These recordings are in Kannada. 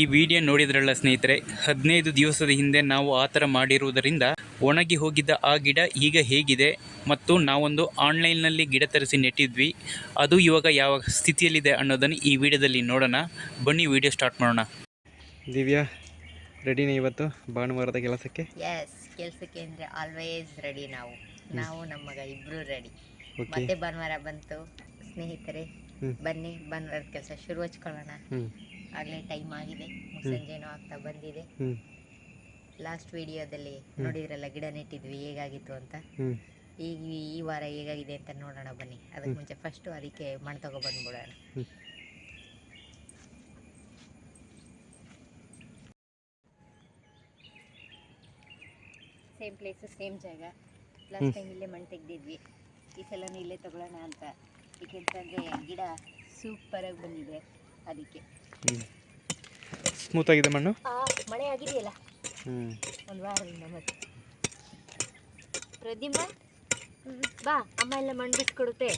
ಈ ವಿಡಿಯೋ ನೋಡಿದ್ರಲ್ಲ ಸ್ನೇಹಿತರೆ, 15 ದಿವಸದ ಹಿಂದೆ ನಾವು ಆ ಥರ ಮಾಡಿರುವುದರಿಂದ ಒಣಗಿ ಹೋಗಿದ್ದ ಆ ಗಿಡ ಈಗ ಹೇಗಿದೆ ಮತ್ತು ನಾವೊಂದು ಆನ್ಲೈನ್ನಲ್ಲಿ ಗಿಡ ತರಿಸಿ ನೆಟ್ಟಿದ್ವಿ, ಅದು ಇವಾಗ ಯಾವ ಸ್ಥಿತಿಯಲ್ಲಿದೆ ಅನ್ನೋದನ್ನು ಈ ವಿಡಿಯೋದಲ್ಲಿ ನೋಡೋಣ. ಬನ್ನಿ ವಿಡಿಯೋ ಸ್ಟಾರ್ಟ್ ಮಾಡೋಣ. ದಿವ್ಯಾ ರೆಡಿನೇ ಇವತ್ತು ಭಾನುವಾರದ ಕೆಲಸಕ್ಕೆ? ಎಸ್, ಕೆಲಸಕ್ಕೆ ಅಂದರೆ ಆಲ್ವೇಸ್ ರೆಡಿ. ನಾವು ನಮ್ಮ ಮಗ ಇಬ್ಬರು ರೆಡಿ. ಮತ್ತೆ ಭಾನುವಾರ ಬಂತು ಸ್ನೇಹಿತರೆ, ಬನ್ನಿ ಭಾನುವಾರದ ಕೆಲಸ ಶುರು ಹಚ್ಕೊಳ್ಳೋಣ. ಆಗಲೇ ಟೈಮ್ ಆಗಿದೆ, ಸಂಜೆನೂ ಆಗ್ತಾ ಬಂದಿದೆ. ಲಾಸ್ಟ್ ವಿಡಿಯೋದಲ್ಲಿ ನೋಡಿದ್ರಲ್ಲ ಗಿಡ ನೆಟ್ಟಿದ್ವಿ ಹೇಗಾಗಿತ್ತು ಅಂತ. ಈಗ ಈ ವಾರ ಹೇಗಾಗಿದೆ ಅಂತ ನೋಡೋಣ ಬನ್ನಿ. ಅದಕ್ಕೆ ಮುಂಚೆ ಫಸ್ಟು ಅದಕ್ಕೆ ಮಣ್ಣು ತಗೊಬಂದ್ಬಿಡೋಣ. ಸೇಮ್ ಪ್ಲೇಸು ಸೇಮ್ ಜಾಗ. ಲಾಸ್ಟ್ ಟೈಮ್ ಇಲ್ಲೇ ಮಣ್ಣು ತೆಗೆದಿದ್ವಿ, ಈ ಸಲನೂ ಇಲ್ಲೇ ತಗೊಳ್ಳೋಣ ಅಂತ. ಏಕೆಂತಂದರೆ ಗಿಡ ಸೂಪರಾಗಿ ಬಂದಿದೆ, ಅದಕ್ಕೆ. ಸ್ಮೂತ್ ಆಗಿದೆ ಮಣ್ಣು. ಮಳೆ ಆಗಿದೆಯಲ್ಲ ಒಂದು ವಾರದಿಂದ. ಮತ್ತೆ ಪ್ರದ್ಯುಮ್ನ ಬಾ, ಅಮ್ಮ ಎಲ್ಲ ಮಣ್ಣು ಬಿಟ್ಕೊಡುತ್ತೆ,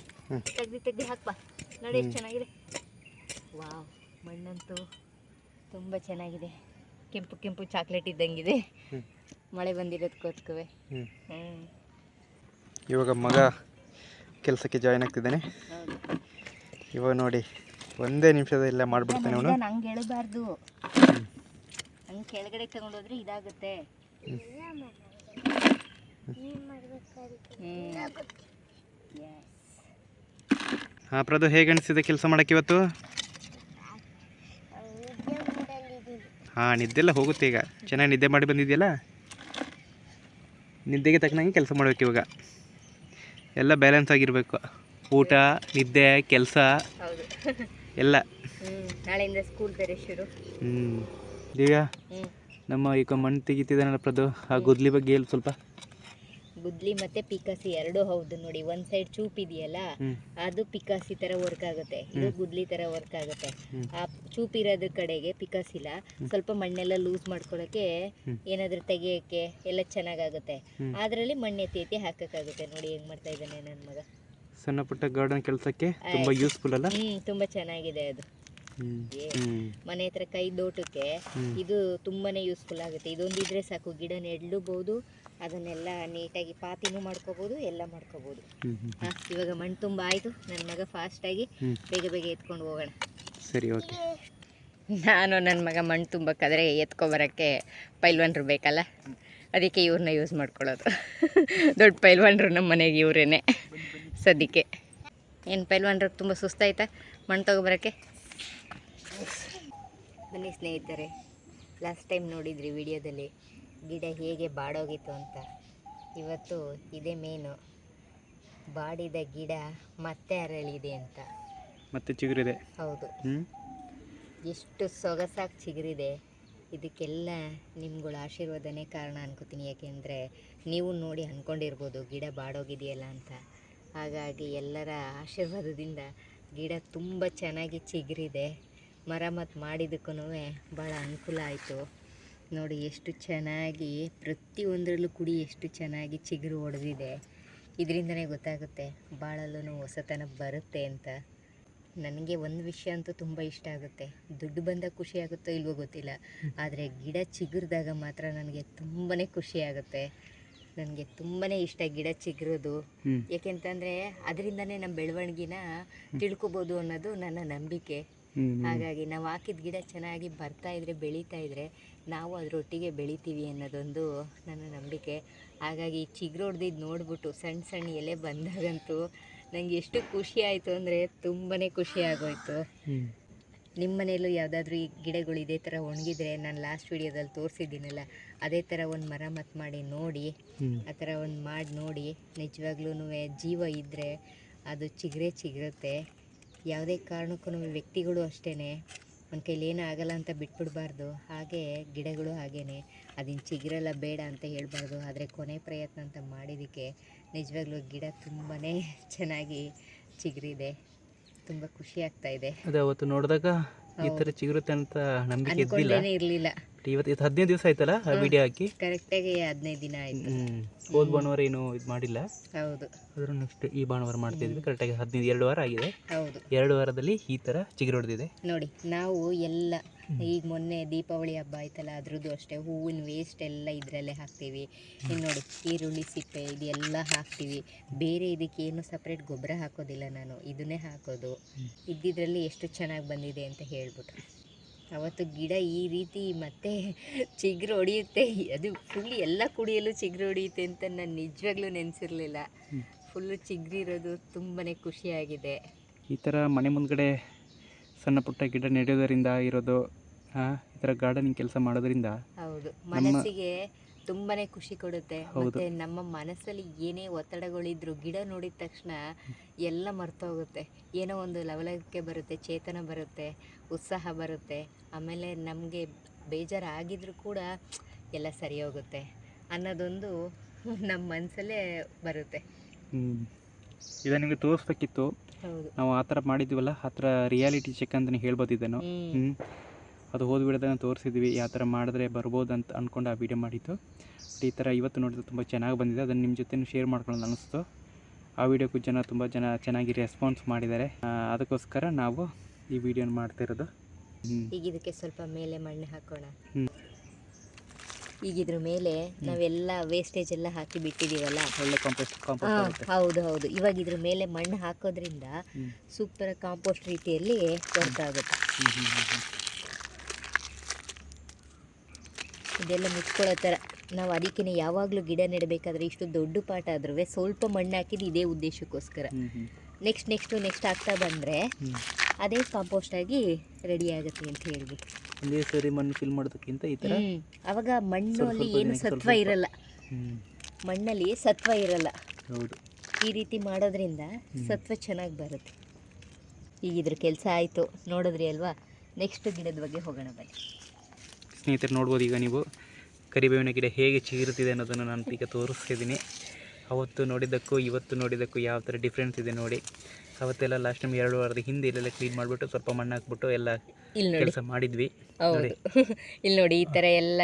ತೆಗ್ದು ಹಾಕ್ಬಾ. ನೋಡಿ ಎಷ್ಟು ಚೆನ್ನಾಗಿದೆ. ವಾವ್, ಮಣ್ಣಂತೂ ತುಂಬ ಚೆನ್ನಾಗಿದೆ. ಕೆಂಪು ಕೆಂಪು ಚಾಕ್ಲೇಟ್ ಇದ್ದಂಗಿದೆ, ಮಳೆ ಬಂದಿರೋದಕ್ಕೋಸ್ಕರ. ಇವಾಗ ಮಗ ಕೆಲಸಕ್ಕೆ ಜಾಯ್ನ್ ಆಗ್ತಿದ್ದಾನೆ. ಇವಾಗ ನೋಡಿ, ಒಂದೇ ನಿಮಿಷದಲ್ಲ ಮಾಡಿಬಿಡ್ತಾನೆ ಅವನು. ನಂಗೆ ಹೇಳಬಾರ್ದು, ಹಂಗೆ ಕೆಳಗಡೆ ತಗೊಂಡೋದ್ರೆ ಇದಾಗುತ್ತೆ. ಹಾಂ ಪ್ರದು, ಹೇಗೆ ಅನಿಸಿದೆ ಕೆಲಸ ಮಾಡೋಕ್ಕೆ ಇವತ್ತು? ಹಾಂ, ನಿದ್ದೆಲ್ಲ ಹೋಗುತ್ತೆ ಈಗ. ಚೆನ್ನಾಗಿ ನಿದ್ದೆ ಮಾಡಿ ಬಂದಿದೆಯಲ್ಲ, ನಿದ್ದೆಗೆ ತಕ್ಕನಂಗೆ ಕೆಲಸ ಮಾಡಬೇಕು. ಇವಾಗ ಎಲ್ಲ ಬ್ಯಾಲೆನ್ಸ್ ಆಗಿರಬೇಕು, ಊಟ, ನಿದ್ದೆ, ಕೆಲಸ ಎಲ್ಲ. ನಾಳೆಯಿಂದ ಸ್ಕೂಲ್ ಬೇರೆ ಶುರು. ಈಗ ನಮ್ಮ ಈಗ ಮಣ್ಣು ತೆಗಿತಿದ್ದಾನಲ್ಲ ಪ್ರದು, ಆ ಗುದ್ಲಿ ಬಗ್ಗೆ ಹೇಳಿ ಸ್ವಲ್ಪ. ಗುದ್ಲಿ ಮತ್ತೆ ಪಿಕಾಸಿ ಎರಡೂ ಹೌದು. ನೋಡಿ, ಒಂದು ಸೈಡ್ ಚೂಪ್ ಇದೆಯಲ್ಲ, ಅದು ಪಿಕಾಸಿ ಥರ ವರ್ಕ್ ಆಗುತ್ತೆ, ಇದು ಗುದ್ಲಿ ಥರ ವರ್ಕ್ ಆಗುತ್ತೆ. ಆ ಚೂಪ್ ಇರೋದ್ರ ಕಡೆಗೆ ಪಿಕಾಸಿಲ್ಲ, ಸ್ವಲ್ಪ ಮಣ್ಣೆಲ್ಲ ಲೂಸ್ ಮಾಡ್ಕೊಳ್ಳೋಕ್ಕೆ, ಏನಾದರೂ ತೆಗಿಯೋಕ್ಕೆ ಎಲ್ಲ ಚೆನ್ನಾಗಾಗುತ್ತೆ. ಅದರಲ್ಲಿ ಮಣ್ಣು ಎತ್ತಿ ಹಾಕೋಕ್ಕಾಗುತ್ತೆ. ನೋಡಿ ಹೆಂಗೆ ಮಾಡ್ತಾ ಇದ್ದಾನೆ ನನ್ನ ಮಗ. ಸಣ್ಣ ಪುಟ್ಟ ಗಾರ್ಡನ್ ಕೆಲಸಕ್ಕೆ ತುಂಬ ಯೂಸ್ಫುಲ್ ಅಲ್ಲ? ತುಂಬ ಚೆನ್ನಾಗಿದೆ ಅದು. ಮನೆ ಹತ್ರ ಕೈ ದೋಟಕ್ಕೆ ಇದು ತುಂಬಾನೇ ಯೂಸ್ಫುಲ್ ಆಗುತ್ತೆ. ಇದೊಂದಿದ್ರೆ ಸಾಕು, ಗಿಡ ನೆಡ್ಲೂಬಹುದು, ಅದನ್ನೆಲ್ಲ ನೀಟಾಗಿ ಪಾತಿನೂ ಮಾಡ್ಕೋಬಹುದು, ಎಲ್ಲ ಮಾಡ್ಕೋಬಹುದು. ಇವಾಗ ಮಣ್ಣು ತುಂಬ ಆಯ್ತು, ನನ್ನ ಮಗ ಫಾಸ್ಟಾಗಿ ಬೇಗ ಬೇಗ ಎತ್ಕೊಂಡು ಹೋಗೋಣ. ಸರಿ, ಓಕೆ. ನಾನು ನನ್ನ ಮಗ ಮಣ್ಣು ತುಂಬಕ್ಕಾದ್ರೆ ಎತ್ಕೊಬರೋಕ್ಕೆ ಪೈಲ್ವಾನ್ರು ಬೇಕಲ್ಲ, ಅದಕ್ಕೆ ಇವ್ರನ್ನ ಯೂಸ್ ಮಾಡ್ಕೊಳ್ಳೋದು. ದೊಡ್ಡ ಪೈಲ್ವಾನ್ರು ನಮ್ಮ ಮನೆಗೆ ಇವರೇನೆ ಸದ್ಯಕ್ಕೆ. ಏನು ಪೈಲ್ವಾನ್ರಿಗೆ ತುಂಬ ಸುಸ್ತಾಯ್ತಾ ಮಣ್ಣು ತಗೊಬರೋಕ್ಕೆ? ಬನ್ನಿ ಸ್ನೇಹಿತರೆ, ಲಾಸ್ಟ್ ಟೈಮ್ ನೋಡಿದ್ರಿ ವಿಡಿಯೋದಲ್ಲಿ ಗಿಡ ಹೇಗೆ ಬಾಡೋಗಿತ್ತು ಅಂತ. ಇವತ್ತು ಇದೇ ಮೇನು, ಬಾಡಿದ ಗಿಡ ಮತ್ತೆ ಅರಳಿದೆ ಅಂತ. ಮತ್ತೆ ಚಿಗುರಿದೆ. ಹೌದು, ಎಷ್ಟು ಸೊಗಸಾಗಿ ಚಿಗುರಿದೆ. ಇದಕ್ಕೆಲ್ಲ ನಿಮ್ಗಳ ಆಶೀರ್ವಾದನೇ ಕಾರಣ ಅನ್ಕೋತೀನಿ. ಯಾಕೆಂದರೆ ನೀವು ನೋಡಿ ಅಂದ್ಕೊಂಡಿರ್ಬೋದು ಗಿಡ ಬಾಡೋಗಿದೆಯಲ್ಲ ಅಂತ. ಹಾಗಾಗಿ ಎಲ್ಲರ ಆಶೀರ್ವಾದದಿಂದ ಗಿಡ ತುಂಬ ಚೆನ್ನಾಗಿ ಚಿಗುರಿದೆ. ಮರಮ್ಮತ್ತು ಮಾಡಿದ್ದಕ್ಕೂ ಭಾಳ ಅನುಕೂಲ ಆಯಿತು. ನೋಡಿ ಎಷ್ಟು ಚೆನ್ನಾಗಿ ಪ್ರತಿಯೊಂದರಲ್ಲೂ ಕುಡಿ ಎಷ್ಟು ಚೆನ್ನಾಗಿ ಚಿಗುರು ಹೊಡೆದಿದೆ. ಇದರಿಂದನೇ ಗೊತ್ತಾಗುತ್ತೆ ಭಾಳಲ್ಲೂ ಹೊಸತನ ಬರುತ್ತೆ ಅಂತ. ನನಗೆ ಒಂದು ವಿಷಯ ಅಂತೂ ತುಂಬ ಇಷ್ಟ ಆಗುತ್ತೆ. ದುಡ್ಡು ಬಂದಾಗ ಖುಷಿ ಆಗುತ್ತೋ ಇಲ್ವೋ ಗೊತ್ತಿಲ್ಲ, ಆದರೆ ಗಿಡ ಚಿಗುರಿದಾಗ ಮಾತ್ರ ನನಗೆ ತುಂಬಾ ಖುಷಿ ಆಗುತ್ತೆ. ನನಗೆ ತುಂಬಾ ಇಷ್ಟ ಗಿಡ ಚಿಗುರೋದು. ಏಕೆಂತಂದರೆ ಅದರಿಂದನೇ ನಮ್ಮ ಬೆಳವಣಿಗೆನ ತಿಳ್ಕೊಬೋದು ಅನ್ನೋದು ನನ್ನ ನಂಬಿಕೆ. ಹಾಗಾಗಿ ನಾವು ಹಾಕಿದ ಗಿಡ ಚೆನ್ನಾಗಿ ಬರ್ತಾಯಿದ್ರೆ, ಬೆಳೀತಾ ಇದ್ದರೆ ನಾವು ಅದರೊಟ್ಟಿಗೆ ಬೆಳಿತೀವಿ ಅನ್ನೋದೊಂದು ನನ್ನ ನಂಬಿಕೆ. ಹಾಗಾಗಿ ಚಿಗುರು ಹೊಡೆದಿದ್ದು ನೋಡಿಬಿಟ್ಟು ಸಣ್ಣ ಸಣ್ಣ ಎಲೆ ಬಂದಾಗಂತೂ ನನಗೆ ಎಷ್ಟು ಖುಷಿ ಆಯಿತು ಅಂದರೆ ತುಂಬಾ ಖುಷಿ ಆಗೋಯ್ತು. ನಿಮ್ಮ ಮನೆಯಲ್ಲೂ ಯಾವುದಾದ್ರೂ ಈ ಗಿಡಗಳು ಇದೇ ಥರ ಒಣಗಿದ್ರೆ, ನಾನು ಲಾಸ್ಟ್ ವಿಡಿಯೋದಲ್ಲಿ ತೋರಿಸಿದ್ದೀನಲ್ಲ, ಅದೇ ಥರ ಒಂದು ಮರಮ್ಮತ್ತು ಮಾಡಿ ನೋಡಿ, ಆ ಥರ ಒಂದು ಮಾಡಿ ನೋಡಿ. ನಿಜವಾಗ್ಲೂ ಜೀವ ಇದ್ದರೆ ಅದು ಚಿಗುರುತ್ತೆ. ಯಾವುದೇ ಕಾರಣಕ್ಕೂ ವ್ಯಕ್ತಿಗಳು ಅಷ್ಟೇ, ಒಂದು ಕೈಲಿ ಏನೂ ಆಗಲ್ಲ ಅಂತ ಬಿಟ್ಬಿಡಬಾರ್ದು. ಹಾಗೆ ಗಿಡಗಳು ಹಾಗೇ, ಅದಿನ್ನು ಚಿಗುರೆಲ್ಲ ಬೇಡ ಅಂತ ಹೇಳ್ಬಾರ್ದು. ಆದರೆ ಕೊನೆ ಪ್ರಯತ್ನ ಅಂತ ಮಾಡಿದ್ದಕ್ಕೆ ನಿಜವಾಗ್ಲೂ ಗಿಡ ತುಂಬಾ ಚೆನ್ನಾಗಿ ಚಿಗುರಿದೆ. ತುಂಬ ಖುಷಿ ಆಗ್ತಾ ಇದೆ. ಅದೇ ಅವತ್ತು ನೋಡಿದಾಗ ಈ ಥರ ಚಿಗುರುತ್ತೆ ಅಂತ ನಂಬಿಕೆ ಇರಲಿಲ್ಲ. ಇವತ್ತು 15 ದಿವಸ ಆಯ್ತಲ್ಲ ಆ ವಿಡಿಯೋ ಹಾಕಿ? ಕರೆಕ್ಟಾಗಿ 15 ದಿನ ಆಯಿತು. ಹೋದ ಭಾನುವಾರ ಏನು ಇದು ಮಾಡಿಲ್ಲ. ಹೌದು, ಅದ್ರ ನೆಕ್ಸ್ಟ್ ಈ ಭಾನುವಾರ ಮಾಡ್ತಿದ್ವಿ. ಕರೆಕ್ಟಾಗಿ 2 ವಾರ ಆಗಿದೆ. ಹೌದು, 2 ವಾರದಲ್ಲಿ ಈ ಥರ ಚಿಗುರು ಹೊಡೆದಿದೆ. ನೋಡಿ ನಾವು ಎಲ್ಲ ಈಗ ಮೊನ್ನೆ ದೀಪಾವಳಿ ಹಬ್ಬ ಆಯ್ತಲ್ಲ, ಅದ್ರದ್ದು ಅಷ್ಟೇ ಹೂವಿನ ವೇಸ್ಟ್ ಎಲ್ಲ ಇದರಲ್ಲೇ ಹಾಕ್ತೀವಿ. ಇನ್ನು ನೋಡಿ ಈರುಳ್ಳಿ ಸಿಪ್ಪೆ ಇದೆಲ್ಲ ಹಾಕ್ತೀವಿ. ಬೇರೆ ಇದಕ್ಕೇನು ಸಪ್ರೇಟ್ ಗೊಬ್ಬರ ಹಾಕೋದಿಲ್ಲ ನಾನು, ಇದನ್ನೇ ಹಾಕೋದು. ಇದ್ದಿದ್ರಲ್ಲಿ ಎಷ್ಟು ಚೆನ್ನಾಗಿ ಬಂದಿದೆ ಅಂತ ಹೇಳ್ಬಿಟ್ಟು. ಅವತ್ತು ಗಿಡ ಈ ರೀತಿ ಮತ್ತೆ ಚಿಗುರು ಹೊಡೆಯುತ್ತೆ, ಅದು ಫುಲ್ ಎಲ್ಲ ಕುಡಿಯಲು ಚಿಗುರು ಹೊಡೆಯುತ್ತೆ ಅಂತ ನಾನು ನಿಜವಾಗ್ಲೂ ನೆನೆಸಿರಲಿಲ್ಲ. ಫುಲ್ಲು ಚಿಗುರಿರೋದು ತುಂಬಾ ಖುಷಿಯಾಗಿದೆ. ಈ ಥರ ಮನೆ ಮುಂದ್ಗಡೆ ಸಣ್ಣ ಪುಟ್ಟ ಗಿಡ ನೆಡೋದರಿಂದ ಇರೋದು, ಈ ಥರ ಗಾರ್ಡನಿಂಗ್ ಕೆಲಸ ಮಾಡೋದ್ರಿಂದ ಹೌದು, ಮನಸ್ಸಿಗೆ ತುಂಬಾ ಖುಷಿ ಕೊಡುತ್ತೆ. ಮತ್ತು ನಮ್ಮ ಮನಸ್ಸಲ್ಲಿ ಏನೇ ಒತ್ತಡಗಳಿದ್ರು ಗಿಡ ನೋಡಿದ ತಕ್ಷಣ ಎಲ್ಲ ಮರ್ತೋಗುತ್ತೆ. ಏನೋ ಒಂದು ಲವಲವಿಕೆ ಬರುತ್ತೆ, ಚೇತನ ಬರುತ್ತೆ, ಉತ್ಸಾಹ ಬರುತ್ತೆ. ಆಮೇಲೆ ನಮಗೆ ಬೇಜಾರಾಗಿದ್ರೂ ಕೂಡ ಎಲ್ಲ ಸರಿ ಹೋಗುತ್ತೆ ಅನ್ನೋದೊಂದು ನಮ್ಮ ಮನಸ್ಸಲ್ಲೇ ಬರುತ್ತೆ. ಇದು ನಿಮಗೆ ತೋರಿಸ್ಬೇಕಿತ್ತು. ಹೌದು, ನಾವು ಆ ಥರ ಮಾಡಿದ್ವಲ್ಲ, ಆ ಥರ ರಿಯಾಲಿಟಿ ಚೆಕ್ ಅಂತಲೇ ಹೇಳ್ಬೋದು ಇದನ್ನು. ಅದು ಹೋದ ವಿಡಿಯೋದಾಗ ತೋರಿಸಿದ್ವಿ ಯಾವ ಥರ ಮಾಡಿದ್ರೆ ಬರ್ಬೋದು ಅಂತ ಅಂದ್ಕೊಂಡು ಆ ವಿಡಿಯೋ ಮಾಡಿದ್ದು. ಈ ಥರ ಇವತ್ತು ನೋಡಿದ್ರೆ ತುಂಬ ಚೆನ್ನಾಗಿ ಬಂದಿದೆ. ಅದನ್ನು ನಿಮ್ಮ ಜೊತೆ ಶೇರ್ ಮಾಡ್ಕೊಳ್ಳೋದು ಅನ್ನಿಸ್ತು. ಆ ವಿಡಿಯೋಕ್ಕೂ ತುಂಬ ಜನ ಚೆನ್ನಾಗಿ ರೆಸ್ಪಾನ್ಸ್ ಮಾಡಿದ್ದಾರೆ. ಅದಕ್ಕೋಸ್ಕರ ನಾವು ಈ ವಿಡಿಯೋನ ಮಾಡ್ತಿರೋದು. ಈಗ ಇದಕ್ಕೆ ಸ್ವಲ್ಪ ಮೇಲೆ ಮಣ್ಣು ಹಾಕೋಣ. ಈಗ ಇದ್ರ ಮೇಲೆ ನಾವೆಲ್ಲ ವೇಸ್ಟೇಜ್ ಎಲ್ಲ ಹಾಕಿ ಬಿಟ್ಟಿದ್ದೀವಲ್ಲ, ಒಳ್ಳೆ ಕಾಂಪೋಸ್ಟ್ ಹೌದು ಹೌದು. ಇವಾಗ ಇದ್ರ ಮೇಲೆ ಮಣ್ಣು ಹಾಕೋದ್ರಿಂದ ಸೂಪರ್ ಕಾಂಪೋಸ್ಟ್ ರೀತಿಯಲ್ಲಿ ವರ್ಕ್ ಆಗುತ್ತೆ. ಇದೆಲ್ಲ ಮುಚ್ಕೊಳ್ಳೋ ಥರ ನಾವು ಅದಕ್ಕೆ ಯಾವಾಗಲೂ ಗಿಡ ನೆಡಬೇಕಾದ್ರೆ ಇಷ್ಟು ದೊಡ್ಡ ಪಾಟ್ ಆದ್ರೂ ಸ್ವಲ್ಪ ಮಣ್ಣು ಹಾಕಿದ್ದು ಇದೇ ಉದ್ದೇಶಕ್ಕೋಸ್ಕರ. ನೆಕ್ಸ್ಟ್ ಆಗ್ತಾ ಬಂದರೆ ಅದೇ ಕಾಂಪೋಸ್ಟ್ ಆಗಿ ರೆಡಿ ಆಗುತ್ತೆ ಅಂತ ಹೇಳ್ಬಿಟ್ಟು. ಒಂದೇ ಸರಿ ಮಣ್ಣು ಫಿಲ್ ಮಾಡೋದಕ್ಕಿಂತ ಈ ಥರ ಅವಾಗ ಮಣ್ಣಲ್ಲಿ ಏನು ಸತ್ವ ಇರಲ್ಲ, ಮಣ್ಣಲ್ಲಿ ಸತ್ವ ಇರಲ್ಲ. ಹೌದು, ಈ ರೀತಿ ಮಾಡೋದ್ರಿಂದ ಸತ್ವ ಚೆನ್ನಾಗಿ ಬರುತ್ತೆ. ಈಗ ಇದ್ರ ಕೆಲಸ ಆಯಿತು, ನೋಡಿದ್ರಿ ಅಲ್ವಾ. ನೆಕ್ಸ್ಟ್ ಗಿಡದ ಬಗ್ಗೆ ಹೋಗೋಣ ಬನ್ನಿ ಸ್ನೇಹಿತರೆ. ನೋಡ್ಬೋದು ಈಗ ನೀವು ಕರಿಬೇವಿನ ಗಿಡ ಹೇಗೆ ಚಿಗುರುತ್ತಿದೆ ಅನ್ನೋದನ್ನು ನಾನು ಈಗ ತೋರಿಸ್ತಿದ್ದೀನಿ. ಅವತ್ತು ನೋಡಿದ್ದಕ್ಕೂ ಇವತ್ತು ನೋಡಿದ್ದಕ್ಕೂ ಯಾವ ಥರ ಡಿಫ್ರೆನ್ಸ್ ಇದೆ ನೋಡಿ. ಅವತ್ತೆಲ್ಲ ಲಾಸ್ಟ್ ಟೈಮ್ 2 ವಾರದ ಹಿಂದೆ ಇಲ್ಲೆಲ್ಲ ಕ್ಲೀನ್ ಮಾಡಿಬಿಟ್ಟು ಸ್ವಲ್ಪ ಮಣ್ಣು ಹಾಕ್ಬಿಟ್ಟು ಎಲ್ಲ ಕೆಲಸ ಮಾಡಿದ್ವಿ. ಹೌದು, ಇಲ್ಲಿ ನೋಡಿ ಈ ಥರ ಎಲ್ಲ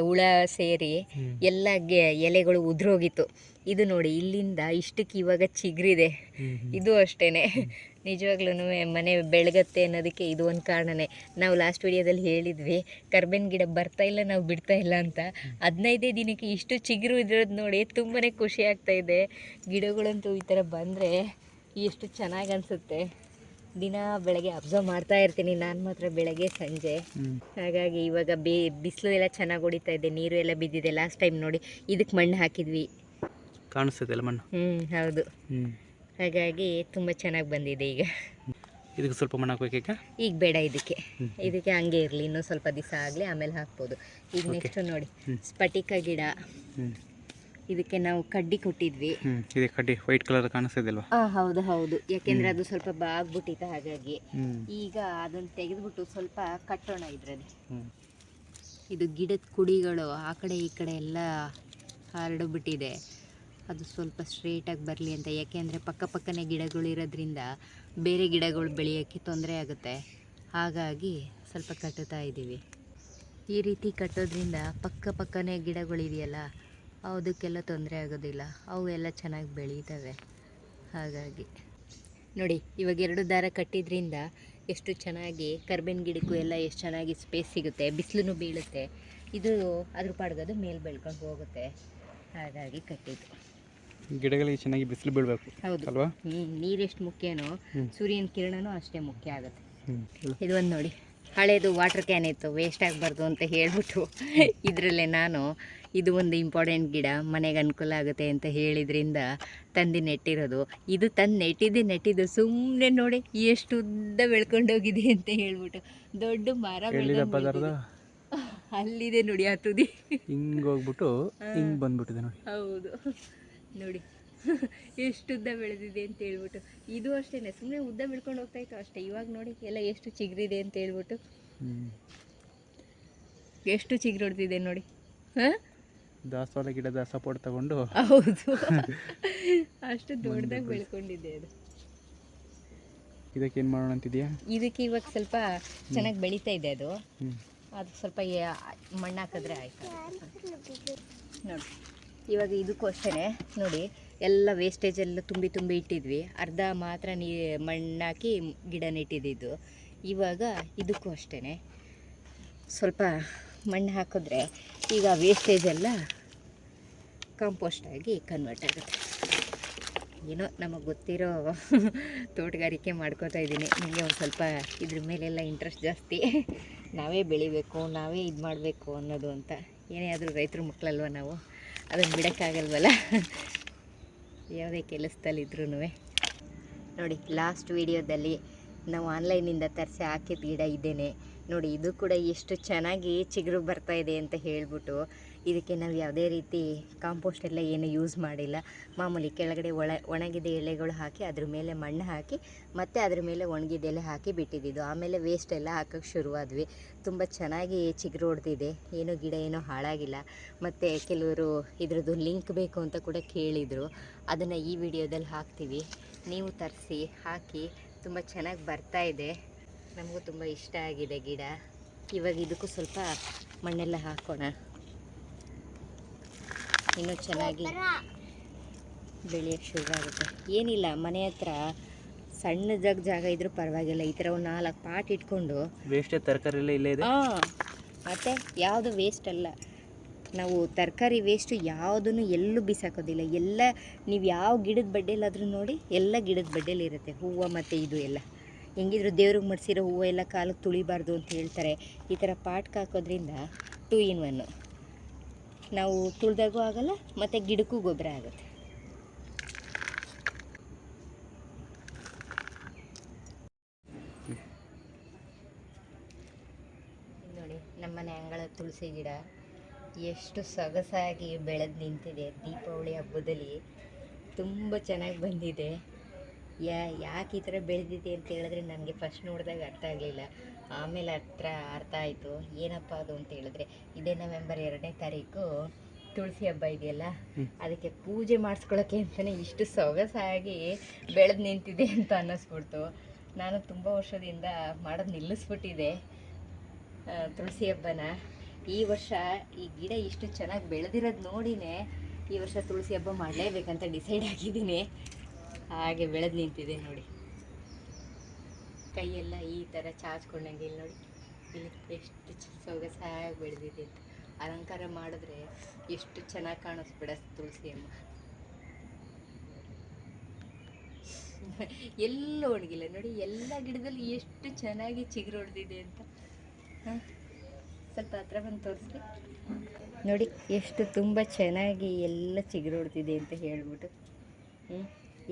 ಹುಳ ಸೇರಿ ಎಲ್ಲ ಎಲೆಗಳು ಉದುರೋಗಿತ್ತು. ಇದು ನೋಡಿ ಇಲ್ಲಿಂದ ಇಷ್ಟಕ್ಕೆ ಇವಾಗ ಚಿಗುರಿದೆ. ಇದು ಅಷ್ಟೇನೆ, ನಿಜವಾಗ್ಲೂ ಮನೆ ಬೆಳಗತ್ತೆ ಅನ್ನೋದಕ್ಕೆ ಇದು ಒಂದು ಕಾರಣನೇ. ನಾವು ಲಾಸ್ಟ್ ವಿಡಿಯೋದಲ್ಲಿ ಹೇಳಿದ್ವಿ ಕರ್ಬೇವಿನ ಗಿಡ ಬರ್ತಾ ಇಲ್ಲ, ನಾವು ಬಿಡ್ತಾ ಇಲ್ಲ ಅಂತ. 15 ದಿನಕ್ಕೆ ಇಷ್ಟು ಚಿಗುರು ಇದ್ರದ್ದು ನೋಡಿ ತುಂಬಾ ಖುಷಿ ಆಗ್ತಾ ಇದೆ. ಗಿಡಗಳಂತೂ ಈ ಥರ ಬಂದರೆ ಎಷ್ಟು ಚೆನ್ನಾಗಿ ಅನಿಸುತ್ತೆ. ದಿನ ಬೆಳಗ್ಗೆ ಅಬ್ಸರ್ವ್ ಮಾಡ್ತಾ ಇರ್ತೀನಿ ನಾನು ಮಾತ್ರ, ಬೆಳಗ್ಗೆ ಸಂಜೆ. ಹಾಗಾಗಿ ಇವಾಗ ಬಿಸಿಲು ಎಲ್ಲ ಚೆನ್ನಾಗಿ ಹೊಡಿತಾ ಇದೆ, ನೀರು ಎಲ್ಲ ಬಿದ್ದಿದೆ. ಲಾಸ್ಟ್ ಟೈಮ್ ನೋಡಿ ಇದಕ್ಕೆ ಮಣ್ಣು ಹಾಕಿದ್ವಿ, ಕಾಣಿಸ್ತದೆ ಮಣ್ಣು. ಹೌದು. ಹಾಗಾಗಿ ತುಂಬ ಚೆನ್ನಾಗಿ ಬಂದಿದೆ. ಈಗ ಇದಕ್ಕೆ ಸ್ವಲ್ಪ ಮಣ್ಣು ಹಾಕಬೇಕೀಗ. ಈಗ ಬೇಡ, ಇದಕ್ಕೆ ಹಂಗೆ ಇರಲಿ, ಇನ್ನೂ ಸ್ವಲ್ಪ ದಿವಸ ಆಗಲಿ, ಆಮೇಲೆ ಹಾಕ್ಬೋದು. ಈಗ ನೆಕ್ಸ್ಟ್ ನೋಡಿ ಸ್ಫಟಿಕ ಗಿಡ. ಇದಕ್ಕೆ ನಾವು ಕಡ್ಡಿ ಕೊಟ್ಟಿದ್ವಿ. ಇದೆ ಕಡ್ಡಿ ವೈಟ್ ಕಲರ್ ಕಾಣಿಸ್ತಿದೆ ಅಲ್ವಾ? ಹೌದು ಹೌದು, ಯಾಕೆಂದ್ರೆ ಅದು ಸ್ವಲ್ಪ ಬಾಗ್ಬಿಟ್ಟಿತ್ತು. ಹಾಗಾಗಿ ಈಗ ಅದನ್ನು ತೆಗೆದ್ಬಿಟ್ಟು ಸ್ವಲ್ಪ ಕಟ್ಟೋಣ ಇದರಲ್ಲಿ. ಇದು ಗಿಡದ ಕುಡಿಗಳು ಆ ಕಡೆ ಈ ಕಡೆ ಎಲ್ಲ ಹರಡಿಬಿಟ್ಟಿದೆ. ಅದು ಸ್ವಲ್ಪ ಸ್ಟ್ರೇಟಾಗಿ ಬರಲಿ ಅಂತ, ಯಾಕೆಂದರೆ ಪಕ್ಕನೇ ಗಿಡಗಳು ಇರೋದ್ರಿಂದ ಬೇರೆ ಗಿಡಗಳು ಬೆಳೆಯೋಕ್ಕೆ ತೊಂದರೆ ಆಗುತ್ತೆ. ಹಾಗಾಗಿ ಸ್ವಲ್ಪ ಕಟ್ಟುತ್ತಾ ಇದ್ದೀವಿ. ಈ ರೀತಿ ಕಟ್ಟೋದ್ರಿಂದ ಪಕ್ಕನೇ ಗಿಡಗಳಿದೆಯಲ್ಲ, ಅದಕ್ಕೆಲ್ಲ ತೊಂದರೆ ಆಗೋದಿಲ್ಲ, ಅವು ಎಲ್ಲ ಚೆನ್ನಾಗಿ ಬೆಳೀತವೆ. ಹಾಗಾಗಿ ನೋಡಿ ಇವಾಗ 2 ದಾರ ಕಟ್ಟಿದ್ರಿಂದ ಎಷ್ಟು ಚೆನ್ನಾಗಿ ಕರ್ಬೇವಿನ ಗಿಡಕ್ಕೂ ಎಲ್ಲ ಎಷ್ಟು ಚೆನ್ನಾಗಿ ಸ್ಪೇಸ್ ಸಿಗುತ್ತೆ, ಬಿಸಿಲು ಬೀಳುತ್ತೆ. ಇದು ಅದ್ರ ಪಾಡ್ಗದು ಮೇಲೆ ಬೆಳ್ಕೊಂಡು ಹೋಗುತ್ತೆ. ಹಾಗಾಗಿ ಕಟ್ಟಿದ್ದು. ಗಿಡಗಳಿಗೆ ಚೆನ್ನಾಗಿ ಬಿಸಿಲು ಬೀಳಬೇಕು. ಹೌದು ಅಲ್ವಾ? ನೀರೆಷ್ಟು ಮುಖ್ಯನೋ ಸೂರ್ಯನ ಕಿರಣನೂ ಅಷ್ಟೇ ಮುಖ್ಯ ಆಗುತ್ತೆ. ಇದು ಒಂದು ನೋಡಿ, ಹಳೇದು ವಾಟರ್ ಕ್ಯಾನ್ ಇತ್ತು, ವೇಸ್ಟ್ ಆಗಬಾರ್ದು ಅಂತ ಹೇಳ್ಬಿಟ್ಟು ಇದರಲ್ಲೇ ನಾನು ಇದು ಒಂದು ಇಂಪಾರ್ಟೆಂಟ್ ಗಿಡ ಮನೆಗೆ ಅನುಕೂಲ ಆಗುತ್ತೆ ಅಂತ ಹೇಳಿದ್ರಿಂದ ತಂದು ನೆಟ್ಟಿರೋದು. ಇದು ತಂದು ನೆಟ್ಟಿದ್ದು ಸುಮ್ಮನೆ ನೋಡಿ ಎಷ್ಟು ಉದ್ದ ಬೆಳ್ಕೊಂಡೋಗಿದೆ ಅಂತ ಹೇಳ್ಬಿಟ್ಟು. ದೊಡ್ಡ ಮರ ಅಲ್ಲಿದೆ ನೋಡಿ, ಆ ತುದಿ ಹಿಂಗೆ ಹೋಗ್ಬಿಟ್ಟು ಹಿಂಗೆ ಬಂದ್ಬಿಟ್ಟಿದೆ ನೋಡಿ. ಹೌದು ನೋಡಿ ಎಷ್ಟು ಉದ್ದ ಬೆಳೆದಿದೆ ಅಂತ ಹೇಳ್ಬಿಟ್ಟು. ಇದು ಅಷ್ಟೇ, ಸುಮ್ಮನೆ ಉದ್ದ ಬೆಳ್ಕೊಂಡು ಹೋಗ್ತಾ ಇತ್ತು ಅಷ್ಟೇ. ಇವಾಗ ನೋಡಿ ಎಲ್ಲ ಎಷ್ಟು ಚಿಗುರಿದೆ ಅಂತ ಹೇಳ್ಬಿಟ್ಟು, ಎಷ್ಟು ಚಿಗುರೊಡ್ತಿದೆ ನೋಡಿ. ದಾಸವಾಳ ಗಿಡದ ಸಪೋರ್ಟ್ ತಗೊಂಡು. ಹೌದು, ಅಷ್ಟು ದೊಡ್ಡದಾಗಿ ಬೆಳ್ಕೊಂಡಿದೆ ಅದು. ಇದಕ್ಕೆ ಏನು ಮಾಡೋಣ ಅಂತಿದ್ಯಾ? ಇದಕ್ಕೆ ಇವಾಗ ಸ್ವಲ್ಪ ಚೆನ್ನಾಗಿ ಬೆಳೀತಾ ಇದೆ ಅದು. ಅದಕ್ಕೆ ಸ್ವಲ್ಪ ಮಣ್ಣು ಹಾಕಿದ್ರೆ ಆಯ್ತು ನೋಡಿ. ಇವಾಗ ಇದಕ್ಕೂ ಅಷ್ಟೇ ನೋಡಿ, ಎಲ್ಲ ವೇಸ್ಟೇಜ್ ಎಲ್ಲ ತುಂಬಿ ಇಟ್ಟಿದ್ವಿ. ಅರ್ಧ ಮಾತ್ರ ಮಣ್ಣಾಕಿ ಗಿಡ ನೆಟ್ಟಿದ್ದು. ಇವಾಗ ಇದಕ್ಕೂ ಅಷ್ಟೇ ಸ್ವಲ್ಪ ಮಣ್ಣು ಹಾಕಿದ್ರೆ ಈಗ ವೇಸ್ಟೇಜ್ ಎಲ್ಲ ಕಾಂಪೋಸ್ಟ್ ಆಗಿ ಕನ್ವರ್ಟ್ ಆಗುತ್ತೆ. ಏನೋ ನಮಗೆ ಗೊತ್ತಿರೋ ತೋಟಗಾರಿಕೆ ಮಾಡ್ಕೋತಾ ಇದ್ದೀನಿ. ನನಗೆ ಒಂದು ಸ್ವಲ್ಪ ಇದ್ರ ಮೇಲೆಲ್ಲ ಇಂಟ್ರೆಸ್ಟ್ ಜಾಸ್ತಿ. ನಾವೇ ಬೆಳಿಬೇಕು, ನಾವೇ ಇದು ಮಾಡಬೇಕು ಅನ್ನೋದು ಅಂತ. ಏನೇ ಆದರೂ ರೈತರ ಮಕ್ಕಳಲ್ವ ನಾವು, ಅದನ್ನು ಬಿಡೋಕ್ಕಾಗಲ್ವಲ್ಲ ಯಾವುದೇ ಕೆಲಸದಲ್ಲಿದ್ರೂ. ನೋಡಿ, ಲಾಸ್ಟ್ ವೀಡಿಯೋದಲ್ಲಿ ನಾವು ಆನ್ಲೈನಿಂದ ತರಿಸಿ ಹಾಕಿದ ಗಿಡ ಇದ್ದೇನೆ ನೋಡಿ. ಇದು ಕೂಡ ಎಷ್ಟು ಚೆನ್ನಾಗಿ ಚಿಗುರು ಬರ್ತಾ ಇದೆ ಅಂತ ಹೇಳ್ಬಿಟ್ಟು, ಇದಕ್ಕೆ ನಾವು ಯಾವುದೇ ರೀತಿ ಕಾಂಪೋಸ್ಟ್ ಎಲ್ಲ ಏನು ಯೂಸ್ ಮಾಡಿಲ್ಲ. ಮಾಮೂಲಿ ಕೆಳಗಡೆ ಒಣಗಿದ ಎಲೆಗಳು ಹಾಕಿ ಅದ್ರ ಮೇಲೆ ಮಣ್ಣು ಹಾಕಿ ಮತ್ತು ಅದ್ರ ಮೇಲೆ ಒಣಗಿದ ಎಲೆ ಹಾಕಿ ಬಿಟ್ಟಿದ್ದು. ಆಮೇಲೆ ವೇಸ್ಟ್ ಎಲ್ಲ ಹಾಕೋಕ್ಕೆ ಶುರುವಾದ್ವಿ. ತುಂಬ ಚೆನ್ನಾಗಿ ಚಿಗುರು ಹೊಡೆದಿದೆ, ಏನೋ ಗಿಡ ಏನೋ ಹಾಳಾಗಿಲ್ಲ. ಮತ್ತು ಕೆಲವರು ಇದ್ರದ್ದು ಲಿಂಕ್ ಬೇಕು ಅಂತ ಕೂಡ ಕೇಳಿದರು. ಅದನ್ನು ಈ ವಿಡಿಯೋದಲ್ಲಿ ಹಾಕ್ತೀವಿ. ನೀವು ತರಿಸಿ ಹಾಕಿ, ತುಂಬ ಚೆನ್ನಾಗಿ ಬರ್ತಾ ಇದೆ. ನಮಗೂ ತುಂಬ ಇಷ್ಟ ಆಗಿದೆ ಗಿಡ. ಇವಾಗ ಇದಕ್ಕೂ ಸ್ವಲ್ಪ ಮಣ್ಣೆಲ್ಲ ಹಾಕೋಣ, ಇನ್ನೂ ಚೆನ್ನಾಗಿ ಬೆಳೆಯೋಕ್ಕೆ ಶುರುವಾಗುತ್ತೆ. ಏನಿಲ್ಲ, ಮನೆ ಹತ್ರ ಸಣ್ಣ ಜಾಗ ಇದ್ರೂ ಪರವಾಗಿಲ್ಲ, ಈ ಥರ ಒಂದು 4 ಪಾಟ್ ಇಟ್ಕೊಂಡು ವೇಸ್ಟೇ ತರಕಾರಿ ಎಲ್ಲ ಇಲ್ಲೇ ಇದೆ. ಮತ್ತು ಯಾವುದು ವೇಸ್ಟ್ ಅಲ್ಲ. ನಾವು ತರಕಾರಿ ವೇಸ್ಟು ಯಾವುದನ್ನು ಎಲ್ಲೂ ಬಿಸಾಕೋದಿಲ್ಲ. ಎಲ್ಲ ನೀವು ಯಾವ ಗಿಡದ ಬಡ್ಡೆಯಲ್ಲಾದರೂ ನೋಡಿ, ಎಲ್ಲ ಗಿಡದ ಬಡ್ಡೆಯಲ್ಲಿರುತ್ತೆ ಹೂವು ಮತ್ತು ಇದು ಎಲ್ಲ. ಹೆಂಗಿದ್ರು ದೇವ್ರಿಗೆ ಮಡಿಸಿರೋ ಹೂವು ಎಲ್ಲ ಕಾಲಕ್ಕೆ ತುಳಿಬಾರ್ದು ಅಂತ ಹೇಳ್ತಾರೆ. ಈ ಥರ ಪಾಟ್ಗೆ ಹಾಕೋದ್ರಿಂದ 2 in 1. ನಾವು ತುಳಿದಾಗೂ ಆಗಲ್ಲ ಮತ್ತು ಗಿಡಕ್ಕೂ ಗೊಬ್ಬರ ಆಗುತ್ತೆ. ನೋಡಿ, ನಮ್ಮನೆ ಅಂಗಳ ತುಳಸಿ ಗಿಡ ಎಷ್ಟು ಸೊಗಸಾಗಿ ಬೆಳೆದು ನಿಂತಿದೆ. ದೀಪಾವಳಿ ಹಬ್ಬದಲ್ಲಿ ತುಂಬ ಚೆನ್ನಾಗಿ ಬಂದಿದೆ. ಯಾಕೆ ಈ ಥರ ಬೆಳೆದಿದೆ ಅಂತ ಹೇಳಿದ್ರೆ ನನಗೆ ಫಸ್ಟ್ ನೋಡಿದಾಗ ಅರ್ಥ ಆಗಲಿಲ್ಲ. ಆಮೇಲೆ ಅರ್ಥ ಆಯಿತು ಏನಪ್ಪ ಅದು ಅಂತ ಹೇಳಿದ್ರೆ, ಇದೇ ನವೆಂಬರ್ 2ನೇ ತಾರೀಕು ತುಳಸಿ ಹಬ್ಬ ಇದೆಯಲ್ಲ, ಅದಕ್ಕೆ ಪೂಜೆ ಮಾಡಿಸ್ಕೊಳ್ಳೋಕ್ಕೆ ಅಂತಲೇ ಇಷ್ಟು ಸೊಗಸಾಗಿ ಬೆಳೆದು ನಿಂತಿದೆ ಅಂತ ಅನ್ನಿಸ್ಬಿಡ್ತು. ನಾನು ತುಂಬ ವರ್ಷದಿಂದ ಮಾಡೋದು ನಿಲ್ಲಿಸ್ಬಿಟ್ಟಿದೆ ತುಳಸಿ ಹಬ್ಬನ. ಈ ವರ್ಷ ಈ ಗಿಡ ಇಷ್ಟು ಚೆನ್ನಾಗಿ ಬೆಳೆದಿರೋದು ನೋಡಿನೇ ಈ ವರ್ಷ ತುಳಸಿ ಹಬ್ಬ ಮಾಡಲೇಬೇಕಂತ ಡಿಸೈಡ್ ಆಗಿದ್ದೀನಿ. ಹಾಗೆ ಬೆಳೆದು ನಿಂತಿದೆ ನೋಡಿ. ಕೈಯೆಲ್ಲ ಈ ಥರ ಚಾಚ್ಕೊಂಡಂಗೆ ಇಲ್ಲಿ ನೋಡಿ, ಇಲ್ಲಿ ಎಷ್ಟು ಸೊಗಸಾಗಿ ಬೆಳೆದಿದೆ ಅಂತ. ಅಲಂಕಾರ ಮಾಡಿದ್ರೆ ಎಷ್ಟು ಚೆನ್ನಾಗಿ ಕಾಣಿಸ್ಬಿಡ ತುಳಸಿ ಅಮ್ಮ. ಎಲ್ಲ ಒಣಗಿಲ್ಲ ನೋಡಿ, ಎಲ್ಲ ಗಿಡದಲ್ಲಿ ಎಷ್ಟು ಚೆನ್ನಾಗಿ ಚಿಗುರು ಹೊಡೆದಿದೆ ಅಂತ. ಸ್ವಲ್ಪ ಹತ್ರ ಬಂದು ತೋರಿಸ್ರಿ ನೋಡಿ, ಎಷ್ಟು ತುಂಬ ಚೆನ್ನಾಗಿ ಎಲ್ಲ ಚಿಗುರು ಹೊಡೆದಿದೆ ಅಂತ ಹೇಳ್ಬಿಟ್ಟು.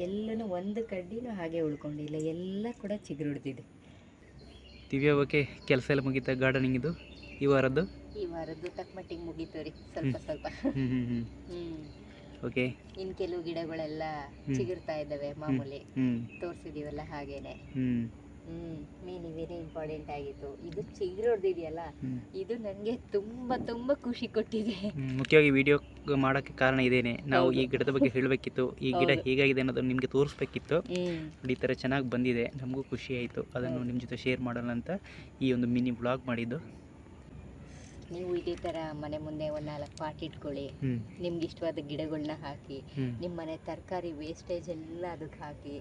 ಎಲ್ಲನೂ ಒಂದು ಕಡ್ಡಿನೂ ಹಾಗೆ ಉಳ್ಕೊಂಡಿಲ್ಲ, ಎಲ್ಲ ಕೂಡ ಚಿಗುರು ಹೊಡೆದಿದೆ. ದಿವ್ಯ ಬಗ್ಗೆ ಕೆಲಸ ಎಲ್ಲ ಮುಗೀತಾ ಗಾರ್ಡನಿಂಗಿದು ಈ ವಾರದ್ದು ತಕ್ಕ ಮಟ್ಟಿಗೆ ಮುಗೀತು ರೀ, ಸ್ವಲ್ಪ. ಓಕೆ. ಇನ್ನು ಕೆಲವು ಗಿಡಗಳೆಲ್ಲ ಚಿಗುರ್ತಾ ಇದ್ದಾವೆ, ಮಾಮೂಲಿ ತೋರಿಸಿದೀವಲ್ಲ ಹಾಗೇನೆ. ಮೇನ್ ಇವೇನೇ ಇಂಪಾರ್ಟೆಂಟ್ ಆಗಿತ್ತು. ಇದು ಚಿಗುರು ಹೊಡೆದಿದೆಯಲ್ಲ, ಇದು ನನಗೆ ತುಂಬ ಖುಷಿ ಕೊಟ್ಟಿದೆ. ಮುಖ್ಯವಾಗಿ ವಿಡಿಯೋ ಮಾಡೋಕ್ಕೆ ಕಾರಣ ಇದೇನೆ. ನಾವು ಈ ಗಿಡದ ಬಗ್ಗೆ ಹೇಳಬೇಕಿತ್ತು, ಈ ಗಿಡ ಹೇಗಾಗಿದೆ ಅನ್ನೋದನ್ನು ನಿಮಗೆ ತೋರಿಸ್ಬೇಕಿತ್ತು. ಈ ಥರ ಚೆನ್ನಾಗಿ ಬಂದಿದೆ, ನಮಗೂ ಖುಷಿ ಆಯಿತು. ಅದನ್ನು ನಿಮ್ಮ ಜೊತೆ ಶೇರ್ ಮಾಡೋಣ ಅಂತ ಈ ಒಂದು ಮಿನಿ ವ್ಲಾಗ್ ಮಾಡಿದ್ದು. ನೀವು ಇದೇ ಥರ ಮನೆ ಮುಂದೆ ಒಂದು 4 ಪಾಟ್ ಇಟ್ಕೊಳ್ಳಿ, ನಿಮ್ಗೆ ಇಷ್ಟವಾದ ಗಿಡಗಳನ್ನ ಹಾಕಿ, ನಿಮ್ಮ ಮನೆ ತರಕಾರಿ ವೇಸ್ಟೇಜ್ ಎಲ್ಲ ಅದಕ್ಕೆ ಹಾಕಿ.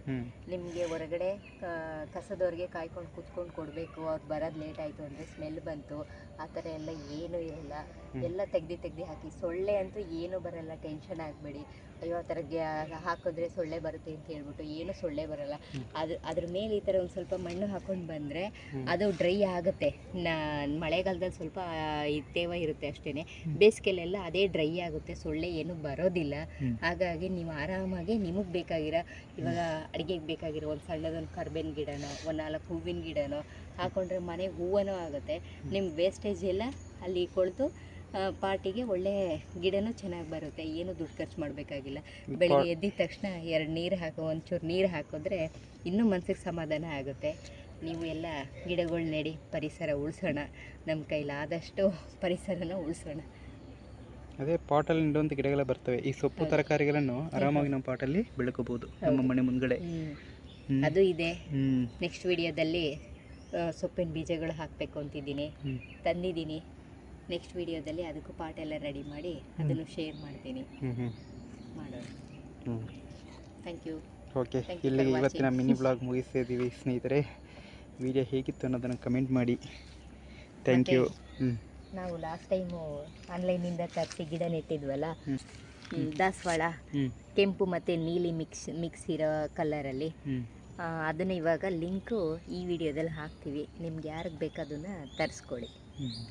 ನಿಮಗೆ ಹೊರಗಡೆ ಕಸದವ್ರಿಗೆ ಕಾಯ್ಕೊಂಡು ಕೂತ್ಕೊಂಡು ಕೊಡಬೇಕು, ಅವ್ರು ಬರೋದು ಲೇಟ್ ಆಯಿತು ಅಂದರೆ ಸ್ಮೆಲ್ ಬಂತು, ಆ ಥರ ಎಲ್ಲ ಏನೂ ಇರಲ್ಲ. ಎಲ್ಲ ತೆಗ್ದು ಹಾಕಿ. ಸೊಳ್ಳೆ ಅಂತೂ ಏನೂ ಬರಲ್ಲ, ಟೆನ್ಷನ್ ಆಗಬೇಡಿ. ಅಯ್ಯೋ ಆ ಥರ ಹಾಕಿದ್ರೆ ಸೊಳ್ಳೆ ಬರುತ್ತೆ ಅಂತ ಹೇಳ್ಬಿಟ್ಟು ಏನು ಸೊಳ್ಳೆ ಬರಲ್ಲ. ಅದ್ರ ಮೇಲೆ ಈ ಥರ ಒಂದು ಸ್ವಲ್ಪ ಮಣ್ಣು ಹಾಕೊಂಡು ಬಂದರೆ ಅದು ಡ್ರೈ ಆಗುತ್ತೆ. ಮಳೆಗಾಲದಲ್ಲಿ ಸ್ವಲ್ಪ ತೇವ ಇರುತ್ತೆ ಅಷ್ಟೇ, ಬೇಸಿಗೆಲೆಲ್ಲ ಅದೇ ಡ್ರೈ ಆಗುತ್ತೆ, ಸೊಳ್ಳೆ ಏನೂ ಬರೋದಿಲ್ಲ. ಹಾಗಾಗಿ ನೀವು ಆರಾಮಾಗಿ ನಿಮಗೆ ಬೇಕಾಗಿರೋ, ಇವಾಗ ಅಡುಗೆಗೆ ಬೇಕಾಗಿರೋ ಒಂದು ಸಣ್ಣದೊಂದು ಕರ್ಬೇವಿನ ಗಿಡನೋ, ಒಂದು 4 ಹೂವಿನ ಗಿಡನೋ ಹಾಕೊಂಡ್ರೆ ಮನೆಗೆ ಹೂವನೂ ಆಗುತ್ತೆ. ನಿಮ್ಮ ವೇಸ್ಟೇಜ್ ಎಲ್ಲ ಅಲ್ಲಿ ಕೊಳ್ತು ಪಾಟಿಗೆ ಒಳ್ಳೆ ಗಿಡನೂ ಚೆನ್ನಾಗಿ ಬರುತ್ತೆ. ಏನು ದುಡ್ಡು ಖರ್ಚು ಮಾಡಬೇಕಾಗಿಲ್ಲ. ಬೆಳಿಗ್ಗೆ ಎದ್ದಿದ ತಕ್ಷಣ 2 ನೀರು ಒಂಚೂರು ನೀರು ಹಾಕಿದ್ರೆ ಇನ್ನೂ ಮನಸ್ಸಿಗೆ ಸಮಾಧಾನ ಆಗುತ್ತೆ. ನೀವು ಎಲ್ಲ ಗಿಡಗಳು ನೆಡಿ, ಪರಿಸರ ಉಳಿಸೋಣ. ನಮ್ಮ ಕೈಲಾದಷ್ಟು ಪರಿಸರನ ಉಳಿಸೋಣ. ಅದೇ ಪಾಟಲ್ಲಿ ನೆಡುವಂಥ ಗಿಡಗಳ ಬರ್ತವೆ. ಈ ಸೊಪ್ಪು ತರಕಾರಿಗಳನ್ನು ಆರಾಮಾಗಿ ನಮ್ಮ ಪಾಟಲ್ಲಿ ಬೆಳ್ಕೋಬಹುದು ನಮ್ಮ ಮನೆ ಮುಂದ್ಗಡೆ. ಅದು ಇದೆ. ನೆಕ್ಸ್ಟ್ ವಿಡಿಯೋದಲ್ಲಿ ಸೊಪ್ಪಿನ ಬೀಜಗಳು ಹಾಕಬೇಕು ಅಂತಿದ್ದೀನಿ, ತಂದಿದ್ದೀನಿ. ನೆಕ್ಸ್ಟ್ ವಿಡಿಯೋದಲ್ಲಿ ಅದಕ್ಕೂ ಪಾಟ್ ಎಲ್ಲ ರೆಡಿ ಮಾಡಿ ಅದನ್ನು ಶೇರ್ ಮಾಡ್ತೀನಿ, ಮಾಡೋಣ. Thank you. ಓಕೆ, ಇಲ್ಲಿಗೆ ಇವತ್ತಿನ ಮಿನಿ ಬ್ಲಾಗ್ ಮುಗಿಸ್ತಿದ್ದೀವಿ ಸ್ನೇಹಿತರೆ. ವಿಡಿಯೋ ಹೇಗಿತ್ತು ಅನ್ನೋದನ್ನು ಕಮೆಂಟ್ ಮಾಡಿ. Thank you. ನಾವು ಲಾಸ್ಟ್ ಟೈಮು ಆನ್ಲೈನಿಂದ ತರಿಸಿ ಗಿಡ ನೆಟ್ಟಿದ್ವಲ್ಲ, ದಾಸವಾಳ ಕೆಂಪು ಮತ್ತು ನೀಲಿ ಮಿಕ್ಸ್ ಇರೋ ಕಲರಲ್ಲಿ, ಅದನ್ನು ಇವಾಗ ಲಿಂಕು ಈ ವಿಡಿಯೋದಲ್ಲಿ ಹಾಕ್ತೀವಿ. ನಿಮ್ಗೆ ಯಾರಿಗೆ ಬೇಕು ಅದನ್ನು ತರಿಸ್ಕೊಳ್ಳಿ.